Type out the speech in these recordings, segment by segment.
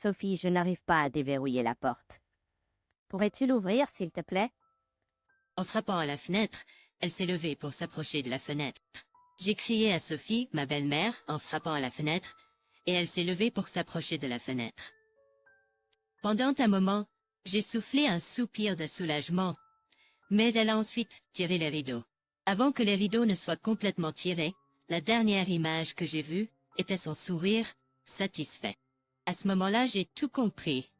Sophie, je n'arrive pas à déverrouiller la porte. Pourrais-tu l'ouvrir, s'il te plaît? En frappant à la fenêtre, elle s'est levée pour s'approcher de la fenêtre. J'ai crié à Sophie, ma belle-mère, en frappant à la fenêtre, et elle s'est levée pour s'approcher de la fenêtre. Pendant un moment, j'ai soufflé un soupir de soulagement, mais elle a ensuite tiré les rideaux. Avant que les rideaux ne soient complètement tirés, la dernière image que j'ai vue était son sourire satisfait. À ce moment-là, j'ai tout compris.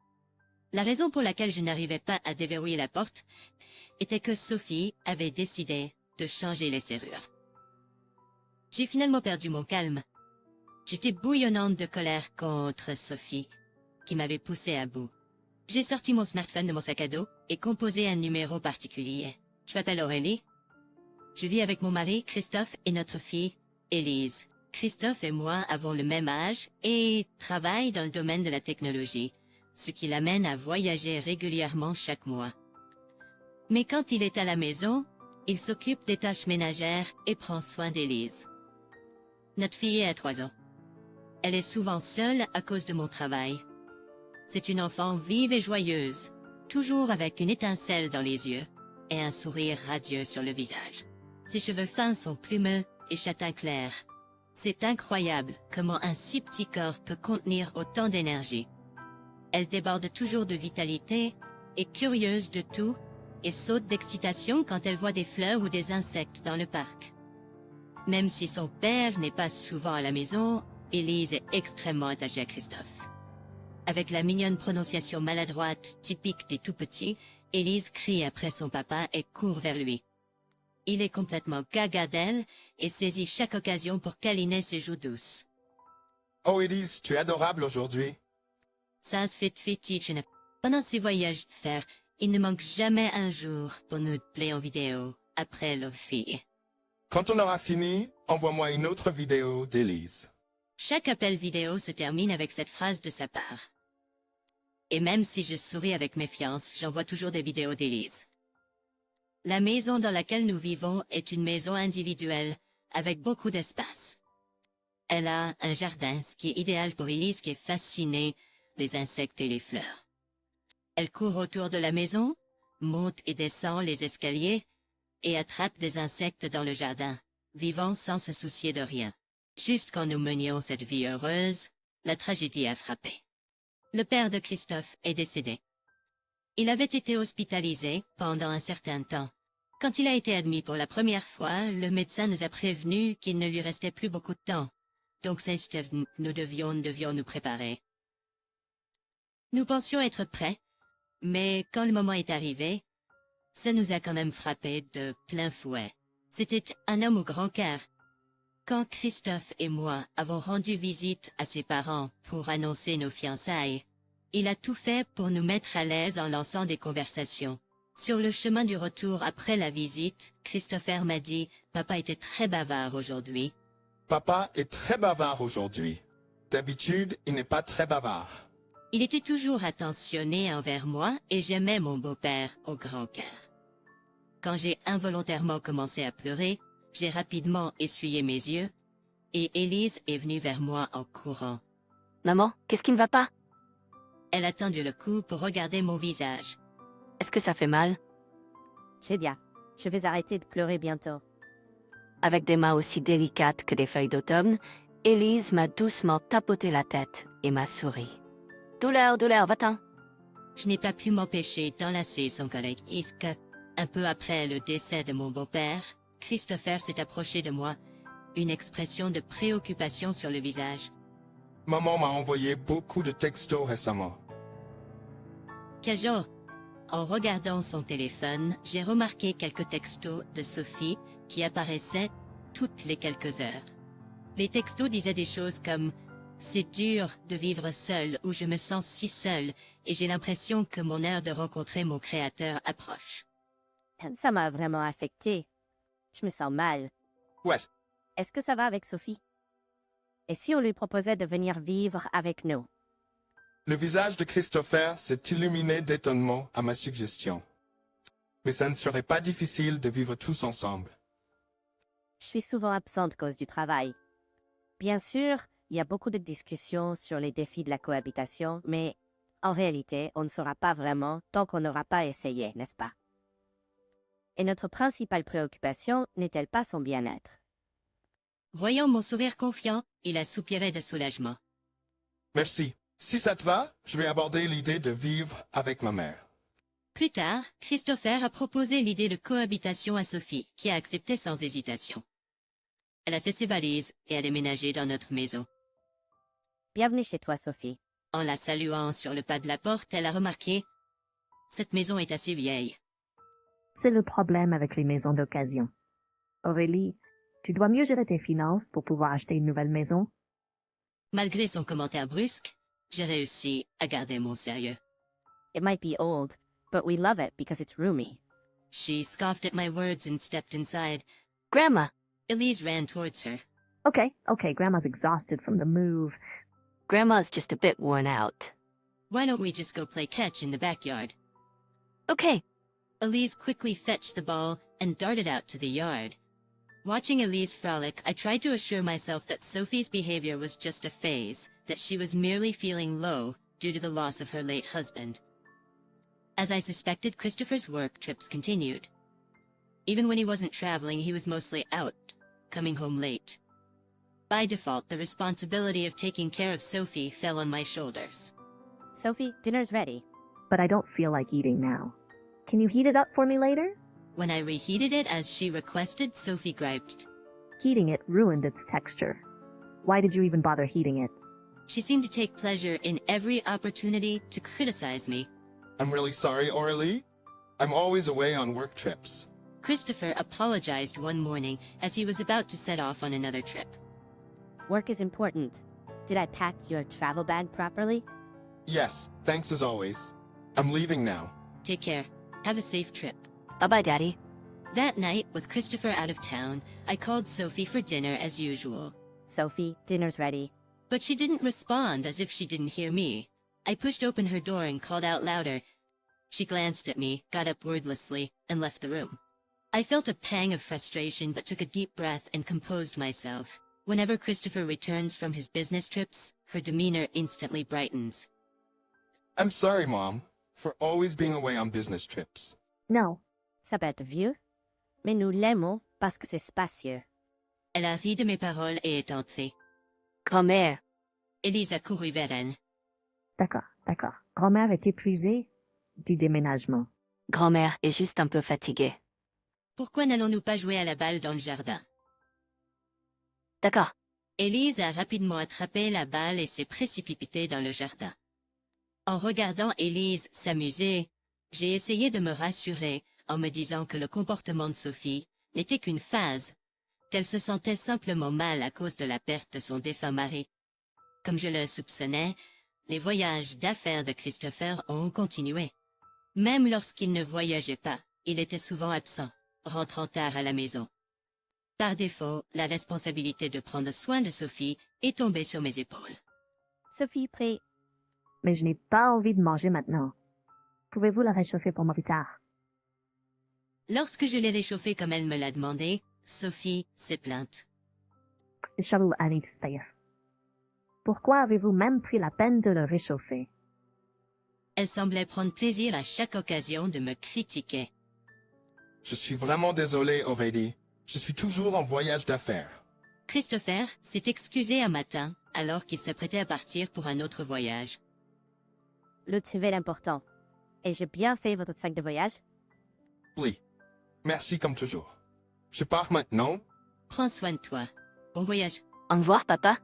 La raison pour laquelle je n'arrivais pas à déverrouiller la porte était que Sophie avait décidé de changer les serrures. J'ai finalement perdu mon calme. J'étais bouillonnante de colère contre Sophie, qui m'avait poussé à bout. J'ai sorti mon smartphone de mon sac à dos et composé un numéro particulier. Je m'appelle Aurélie. Je vis avec mon mari, Christophe, et notre fille, Élise. Christophe et moi avons le même âge et travaillent dans le domaine de la technologie, ce qui l'amène à voyager régulièrement chaque mois. Mais quand il est à la maison, il s'occupe des tâches ménagères et prend soin d'Élise. Notre fille a 3 ans. Elle est souvent seule à cause de mon travail. C'est une enfant vive et joyeuse, toujours avec une étincelle dans les yeux et un sourire radieux sur le visage. Ses cheveux fins sont plumeux et châtain clair. C'est incroyable comment un si petit corps peut contenir autant d'énergie. Elle déborde toujours de vitalité, est curieuse de tout et saute d'excitation quand elle voit des fleurs ou des insectes dans le parc. Même si son père n'est pas souvent à la maison, Élise est extrêmement attachée à Christophe. Avec la mignonne prononciation maladroite typique des tout-petits, Élise crie après son papa et court vers lui. Il est complètement gaga d'elle et saisit chaque occasion pour câliner ses joues douces. Oh Élise, tu es adorable aujourd'hui. Ça se fait fetiche. Pendant ses voyages de fer, il ne manque jamais un jour pour nous play en vidéo après leur fille. Quand on aura fini, envoie-moi une autre vidéo d'Élise. Chaque appel vidéo se termine avec cette phrase de sa part. Et même si je souris avec méfiance, j'envoie toujours des vidéos d'Élise. La maison dans laquelle nous vivons est une maison individuelle, avec beaucoup d'espace. Elle a un jardin, ce qui est idéal pour Élise qui est fascinée des insectes et les fleurs. Elle court autour de la maison, monte et descend les escaliers, et attrape des insectes dans le jardin, vivant sans se soucier de rien. Juste quand nous menions cette vie heureuse, la tragédie a frappé. Le père de Christophe est décédé. Il avait été hospitalisé pendant un certain temps. Quand il a été admis pour la première fois, le médecin nous a prévenu qu'il ne lui restait plus beaucoup de temps. Donc nous devions nous préparer. Nous pensions être prêts, mais quand le moment est arrivé, ça nous a quand même frappé de plein fouet. C'était un homme au grand cœur. Quand Christophe et moi avons rendu visite à ses parents pour annoncer nos fiançailles, il a tout fait pour nous mettre à l'aise en lançant des conversations. Sur le chemin du retour après la visite, Christopher m'a dit « Papa était très bavard aujourd'hui. » Papa est très bavard aujourd'hui. D'habitude, il n'est pas très bavard. Il était toujours attentionné envers moi et j'aimais mon beau-père au grand cœur. Quand j'ai involontairement commencé à pleurer, j'ai rapidement essuyé mes yeux et Élise est venue vers moi en courant. « Maman, qu'est-ce qui ne va pas? » Elle a tendu le cou pour regarder mon visage. « Est-ce que ça fait mal? » C'est bien. Je vais arrêter de pleurer bientôt. Avec des mains aussi délicates que des feuilles d'automne, Élise m'a doucement tapoté la tête et m'a souri. « Douleur, douleur, va-t'en !» Je n'ai pas pu m'empêcher d'enlacer son collègue Iska. Un peu après le décès de mon beau-père, Christopher s'est approché de moi, une expression de préoccupation sur le visage. Maman m'a envoyé beaucoup de textos récemment. Quel genre? En regardant son téléphone, j'ai remarqué quelques textos de Sophie qui apparaissaient toutes les quelques heures. Les textos disaient des choses comme « C'est dur de vivre seul » ou « Je me sens si seule et j'ai l'impression que mon heure de rencontrer mon créateur approche. » Ça m'a vraiment affectée. Je me sens mal. Ouais, Est-ce que ça va avec Sophie? Et si on lui proposait de venir vivre avec nous? le visage de Christopher s'est illuminé d'étonnement à ma suggestion. Mais ça ne serait pas difficile de vivre tous ensemble. Je suis souvent absente à cause du travail. Bien sûr, il y a beaucoup de discussions sur les défis de la cohabitation, mais en réalité, on ne saura pas vraiment tant qu'on n'aura pas essayé, n'est-ce pas? Et notre principale préoccupation n'est-elle pas son bien-être? Voyant mon sourire confiant, il a soupiré de soulagement. Merci. Si ça te va, je vais aborder l'idée de vivre avec ma mère. Plus tard, Christopher a proposé l'idée de cohabitation à Sophie, qui a accepté sans hésitation. Elle a fait ses valises et a déménagé dans notre maison. Bienvenue chez toi, Sophie. En la saluant sur le pas de la porte, elle a remarqué « Cette maison est assez vieille. C'est le problème avec les maisons d'occasion. Aurélie, tu dois mieux gérer tes finances pour pouvoir acheter une nouvelle maison. » Malgré son commentaire brusque, j'ai réussi à garder mon sérieux. It might be old, but we love it because it's roomy. She scoffed at my words and stepped inside. Grandma, Elise ran towards her. Okay, Grandma's exhausted from the move. Grandma's just a bit worn out. Why don't we just go play catch in the backyard? Okay, Elise quickly fetched the ball and darted out to the yard. Watching Elise frolic, I tried to assure myself that Sophie's behavior was just a phase, that she was merely feeling low due to the loss of her late husband. As I suspected, Christopher's work trips continued. Even when he wasn't traveling, he was mostly out, coming home late. By default, the responsibility of taking care of Sophie fell on my shoulders. Sophie, dinner's ready. But I don't feel like eating now. Can you heat it up for me later? When I reheated it as she requested, Sophie griped. Heating it ruined its texture. Why did you even bother heating it? She seemed to take pleasure in every opportunity to criticize me. I'm really sorry, Aurélie. I'm always away on work trips. Christopher apologized one morning as he was about to set off on another trip. Work is important. Did I pack your travel bag properly? Yes, thanks as always. I'm leaving now. Take care. Have a safe trip. bye-bye, Daddy. That night, with Christopher out of town, I called Sophie for dinner as usual. Sophie, dinner's ready. But she didn't respond as if she didn't hear me. I pushed open her door and called out louder. She glanced at me, got up wordlessly, and left the room. I felt a pang of frustration but took a deep breath and composed myself. Whenever Christopher returns from his business trips, her demeanor instantly brightens. I'm sorry, Mom, for always being away on business trips. No. Ça peut être vieux, mais nous l'aimons parce que c'est spacieux. Elle a ri de mes paroles et est entrée. Grand-mère, Elise a couru vers elle. D'accord. Grand-mère est épuisée du déménagement. grand-mère est juste un peu fatiguée. Pourquoi n'allons-nous pas jouer à la balle dans le jardin? D'accord. Elise a rapidement attrapé la balle et s'est précipitée dans le jardin. En regardant Elise s'amuser, j'ai essayé de me rassurer en me disant que le comportement de Sophie n'était qu'une phase, qu'elle se sentait simplement mal à cause de la perte de son défunt mari. Comme je le soupçonnais, les voyages d'affaires de Christopher ont continué. Même lorsqu'il ne voyageait pas, il était souvent absent, rentrant tard à la maison. Par défaut, la responsabilité de prendre soin de Sophie est tombée sur mes épaules. Sophie, prêt. Mais je n'ai pas envie de manger maintenant. Pouvez-vous la réchauffer pour moi plus tard? Lorsque je l'ai réchauffée comme elle me l'a demandé, Sophie s'est plainte. Ich habe eine Space. Pourquoi avez-vous même pris la peine de le réchauffer? Elle semblait prendre plaisir à chaque occasion de me critiquer. Je suis vraiment désolé, Aurélie. Je suis toujours en voyage d'affaires. Christopher s'est excusé un matin alors qu'il s'apprêtait à partir pour un autre voyage. Le trivial important. Et j'ai bien fait votre sac de voyage? Oui. Merci comme toujours. Je pars maintenant. Prends soin de toi. Bon voyage. Au revoir, papa.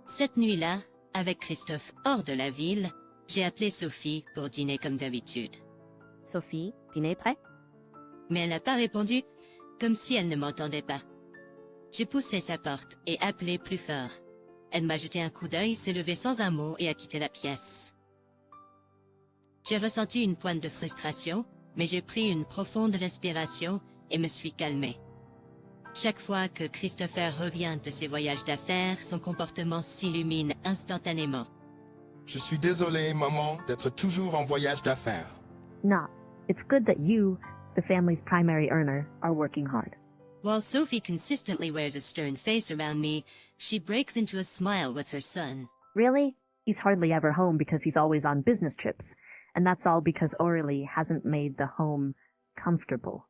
Cette nuit-là, avec Christophe hors de la ville, j'ai appelé Sophie pour dîner comme d'habitude. Sophie, dîner prêt? Mais elle n'a pas répondu, comme si elle ne m'entendait pas. J'ai poussé sa porte et appelé plus fort. Elle m'a jeté un coup d'œil, s'est levée sans un mot et a quitté la pièce. J'ai ressenti une pointe de frustration, mais j'ai pris une profonde respiration et me suis calmée. Chaque fois que Christopher revient de ses voyages d'affaires, son comportement s'illumine instantanément. Je suis désolé, maman, d'être toujours en voyage d'affaires. No. It's good that you, the family's primary earner, are working hard. While Sophie consistently wears a stern face around me, she breaks into a smile with her son. Really? He's hardly ever home because he's always on business trips, and that's all because Aurélie hasn't made the home comfortable.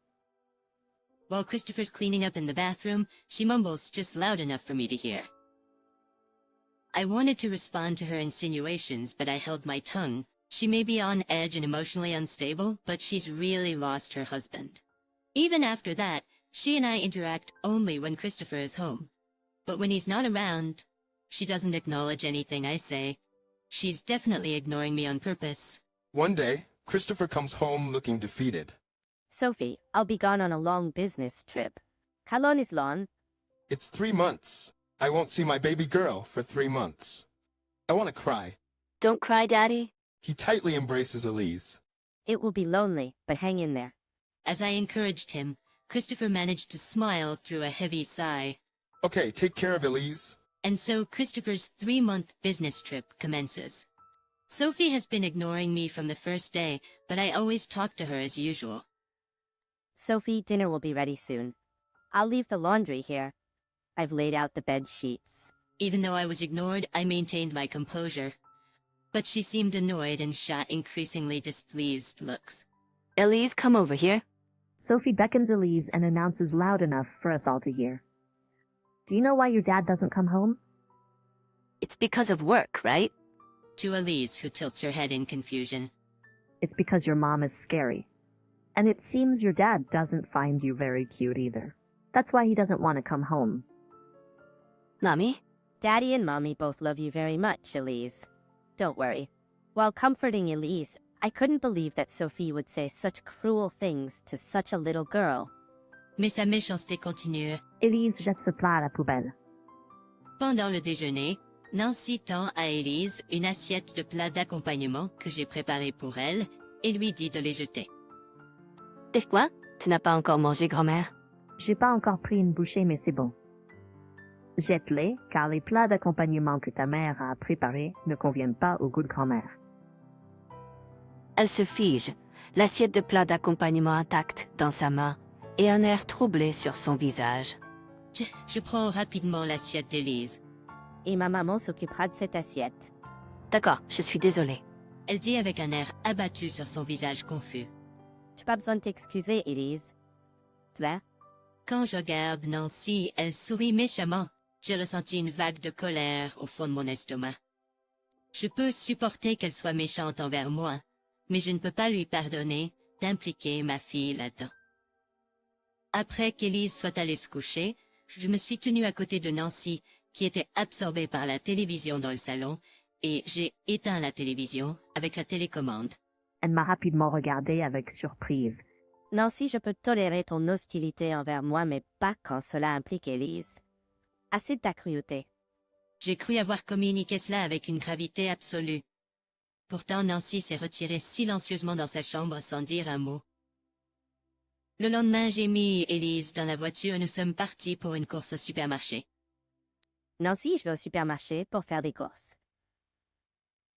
While Christopher's cleaning up in the bathroom, she mumbles just loud enough for me to hear. I wanted to respond to her insinuations, but I held my tongue. She may be on edge and emotionally unstable, but she's really lost her husband. Even after that, she and I interact only when Christopher is home. But when he's not around, she doesn't acknowledge anything I say. She's definitely ignoring me on purpose. One day, Christopher comes home looking defeated. Sophie, I'll be gone on a long business trip. How long is long? It's 3 months. I won't see my baby girl for 3 months. I want to cry. Don't cry, Daddy. He tightly embraces Elise. It will be lonely, but hang in there. As I encouraged him, Christopher managed to smile through a heavy sigh. Okay, take care of Elise. And so Christopher's 3-month business trip commences. Sophie has been ignoring me from the first day, but I always talk to her as usual. Sophie, dinner will be ready soon. I'll leave the laundry here. I've laid out the bed sheets. Even though I was ignored, I maintained my composure. But she seemed annoyed and shot increasingly displeased looks. Elise, come over here. Sophie beckons Elise and announces loud enough for us all to hear. Do you know why your dad doesn't come home? It's because of work, right? To Elise, who tilts her head in confusion. It's because your mom is scary. And it seems your dad doesn't find you very cute either. That's why he doesn't want to come home. Mommy? Daddy and Mommy both love you very much, Elise. Don't worry. While comforting Elise, I couldn't believe that Sophie would say such cruel things to such a little girl. Mais sa méchanceté continue. Elise jette ce plat à la poubelle. Pendant le déjeuner, Nancy tend à Elise une assiette de plats d'accompagnement que j'ai préparés pour elle et lui dit de les jeter. T'es quoi? Tu n'as pas encore mangé, grand-mère? J'ai pas encore pris une bouchée, mais c'est bon. Jette-les, car les plats d'accompagnement que ta mère a préparés ne conviennent pas au goût de grand-mère. Elle se fige, l'assiette de plat d'accompagnement intacte dans sa main et un air troublé sur son visage. Je prends rapidement l'assiette d'Elise. Et ma maman s'occupera de cette assiette. D'accord, je suis désolée. Elle dit avec un air abattu sur son visage confus. Tu n'as pas besoin de t'excuser, Elise. Claire? Quand je regarde Nancy, elle sourit méchamment. J'ai ressenti une vague de colère au fond de mon estomac. Je peux supporter qu'elle soit méchante envers moi, mais je ne peux pas lui pardonner d'impliquer ma fille là-dedans. Après qu'Élise soit allée se coucher, je me suis tenue à côté de Nancy, qui était absorbée par la télévision dans le salon, et j'ai éteint la télévision avec la télécommande. Elle m'a rapidement regardée avec surprise. Nancy, je peux tolérer ton hostilité envers moi, mais pas quand cela implique Elise. Assez de ta cruauté. J'ai cru avoir communiqué cela avec une gravité absolue. Pourtant, Nancy s'est retirée silencieusement dans sa chambre sans dire un mot. Le lendemain, j'ai mis Élise dans la voiture et nous sommes partis pour une course au supermarché. Nancy, je vais au supermarché pour faire des courses.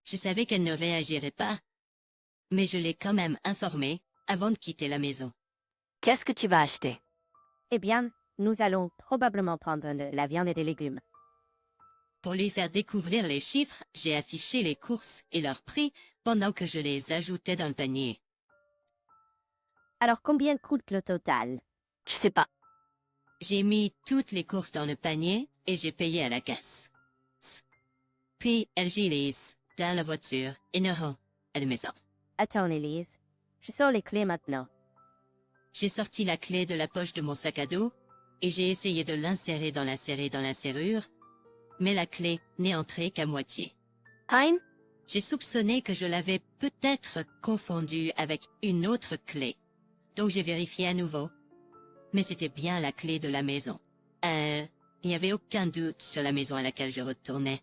Je savais qu'elle ne réagirait pas, mais je l'ai quand même informée avant de quitter la maison. Qu'est-ce que tu vas acheter? Eh bien, nous allons probablement prendre de la viande et des légumes. Pour lui faire découvrir les chiffres, j'ai affiché les courses et leurs prix pendant que je les ajoutais dans le panier. Alors, combien coûte le total? Je sais pas. J'ai mis toutes les courses dans le panier et j'ai payé à la caisse. Puis, elle gilise dans la voiture et nous rend à la maison. Attends, Elise. Je sors les clés maintenant. J'ai sorti la clé de la poche de mon sac à dos et j'ai essayé de l'insérer dans la serrure, mais la clé n'est entrée qu'à moitié. Hein? J'ai soupçonné que je l'avais peut-être confondue avec une autre clé, donc j'ai vérifié à nouveau. Mais c'était bien la clé de la maison. Il n'y avait aucun doute sur la maison à laquelle je retournais.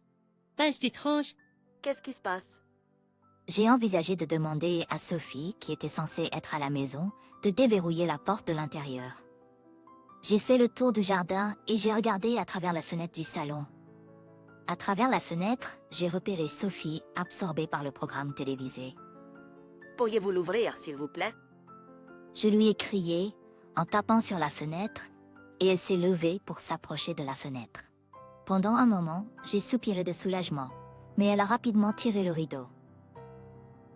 Pas étrange? Qu'est-ce qui se passe? J'ai envisagé de demander à Sophie, qui était censée être à la maison, de déverrouiller la porte de l'intérieur. J'ai fait le tour du jardin et j'ai regardé à travers la fenêtre du salon. À travers la fenêtre, j'ai repéré Sophie absorbée par le programme télévisé. Pourriez-vous l'ouvrir, s'il vous plaît? Je lui ai crié, en tapant sur la fenêtre, et elle s'est levée pour s'approcher de la fenêtre. Pendant un moment, j'ai soupiré de soulagement, mais elle a rapidement tiré le rideau.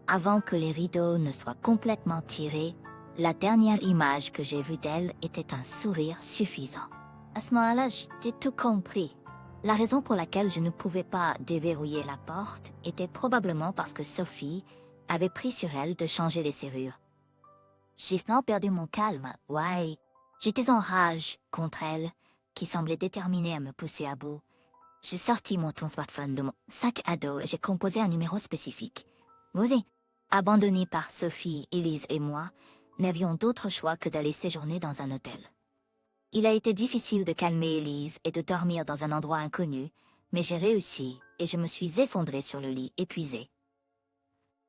Avant que les rideaux ne soient complètement tirés, la dernière image que j'ai vue d'elle était un sourire suffisant. À ce moment-là, j'ai tout compris. La raison pour laquelle je ne pouvais pas déverrouiller la porte était probablement parce que Sophie avait pris sur elle de changer les serrures. J'ai finalement perdu mon calme, ouais. J'étais en rage contre elle, qui semblait déterminée à me pousser à bout. J'ai sorti mon smartphone de mon sac à dos et j'ai composé un numéro spécifique. Vous abandonnés par Sophie, Elise et moi, n'avions d'autre choix que d'aller séjourner dans un hôtel. Il a été difficile de calmer Elise et de dormir dans un endroit inconnu, mais j'ai réussi et je me suis effondrée sur le lit, épuisée.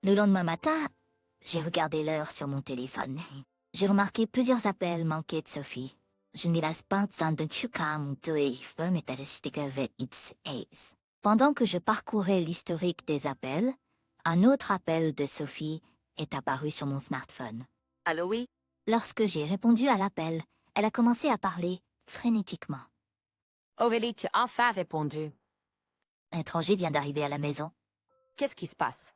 Le lendemain matin, j'ai regardé l'heure sur mon téléphone. J'ai remarqué plusieurs appels manqués de Sophie. Je n'y laisse pas de chukam de Pendant que je parcourais l'historique des appels, un autre appel de Sophie est apparu sur mon smartphone. Allô, oui? Lorsque j'ai répondu à l'appel, elle a commencé à parler frénétiquement. Aurélie, tu as enfin répondu. Un étranger vient d'arriver à la maison. Qu'est-ce qui se passe?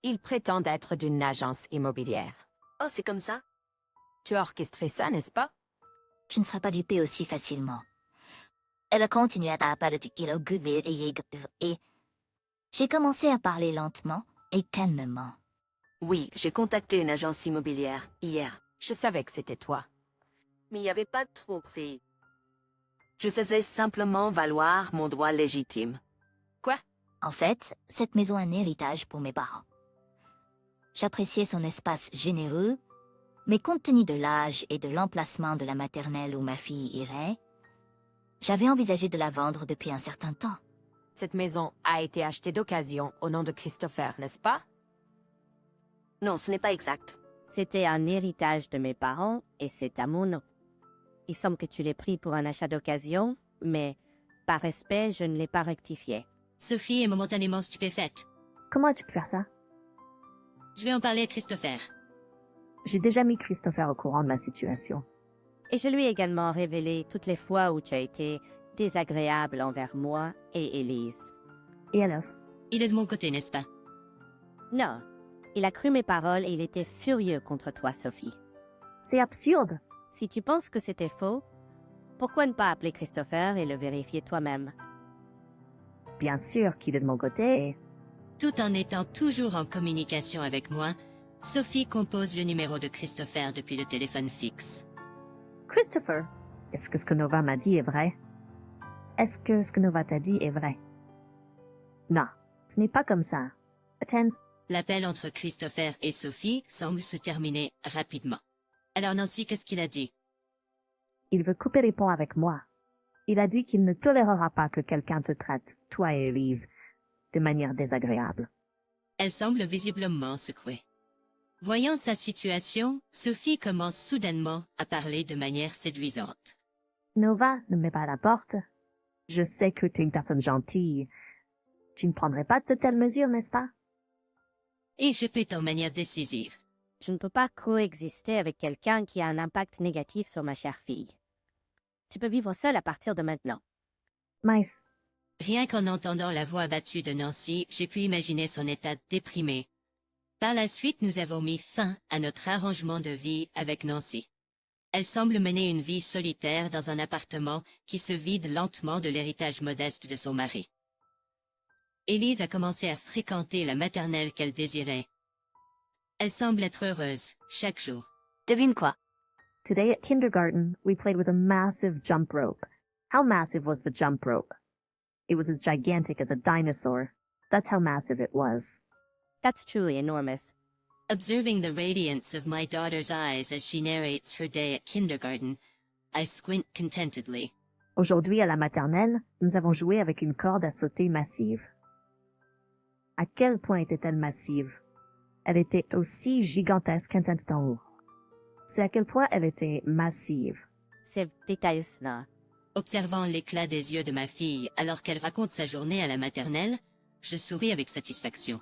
Il prétend être d'une agence immobilière. Oh, c'est comme ça? Tu as orchestré ça, n'est-ce pas? Je ne serai pas dupée aussi facilement. Elle a continué à parler et j'ai commencé à parler lentement et calmement. Oui, j'ai contacté une agence immobilière hier, Je savais que c'était toi. mais il n'y avait pas de trop prix. Je faisais simplement valoir mon droit légitime. En fait, cette maison est un héritage pour mes parents. J'appréciais son espace généreux, mais compte tenu de l'âge et de l'emplacement de la maternelle où ma fille irait, j'avais envisagé de la vendre depuis un certain temps. Cette maison a été achetée d'occasion au nom de Christopher, n'est-ce pas? Non, ce n'est pas exact. C'était un héritage de mes parents et c'est à mon nom. Il semble que tu l'aies pris pour un achat d'occasion, mais par respect, je ne l'ai pas rectifié. Sophie est momentanément stupéfaite. Comment tu peux faire ça? Je vais en parler à Christopher. J'ai déjà mis Christopher au courant de la situation. Et je lui ai également révélé toutes les fois où tu as été désagréable envers moi et Élise. Et alors? Il est de mon côté, n'est-ce pas? Non, il a cru mes paroles et il était furieux contre toi, Sophie. C'est absurde! Si tu penses que c'était faux, pourquoi ne pas appeler Christopher et le vérifier toi-même? Bien sûr qu'il est de mon côté. Tout en étant toujours en communication avec moi, Sophie compose le numéro de Christopher depuis le téléphone fixe. Christopher, est-ce que ce que Nova m'a dit est vrai? Est-ce que ce que Nova t'a dit est vrai? Non, ce n'est pas comme ça. Attends, L'appel entre Christopher et Sophie semble se terminer rapidement. Alors Nancy, qu'est-ce qu'il a dit? il veut couper les ponts avec moi. Il a dit qu'il ne tolérera pas que quelqu'un te traite, toi et Elise, de manière désagréable. Elle semble visiblement secouée. Voyant sa situation, Sophie commence soudainement à parler de manière séduisante. Nova, ne mets pas à la porte. Je sais que tu es une personne gentille. Tu ne prendrais pas de telles mesures, n'est-ce pas? Et je pète en manière décisive. Je ne peux pas coexister avec quelqu'un qui a un impact négatif sur ma chère fille. Tu peux vivre seule à partir de maintenant. Mice, Rien qu'en entendant la voix abattue de Nancy, j'ai pu imaginer son état déprimé. Par la suite, nous avons mis fin à notre arrangement de vie avec Nancy. Elle semble mener une vie solitaire dans un appartement qui se vide lentement de l'héritage modeste de son mari. Élise a commencé à fréquenter la maternelle qu'elle désirait. Elle semble être heureuse chaque jour. Devine quoi? today at kindergarten, we played with a massive jump rope. How massive was the jump rope? It was as gigantic as a dinosaur. That's how massive it was. That's truly enormous. Observing the radiance of my daughter's eyes as she narrates her day at kindergarten, I squint contentedly. Aujourd'hui, à la maternelle, nous avons joué avec une corde à sauter massive. À quel point était-elle massive? Elle était aussi gigantesque qu'un tête en haut. C'est à quel point elle était massive. C'est détaillé. Observant l'éclat des yeux de ma fille alors qu'elle raconte sa journée à la maternelle, je souris avec satisfaction.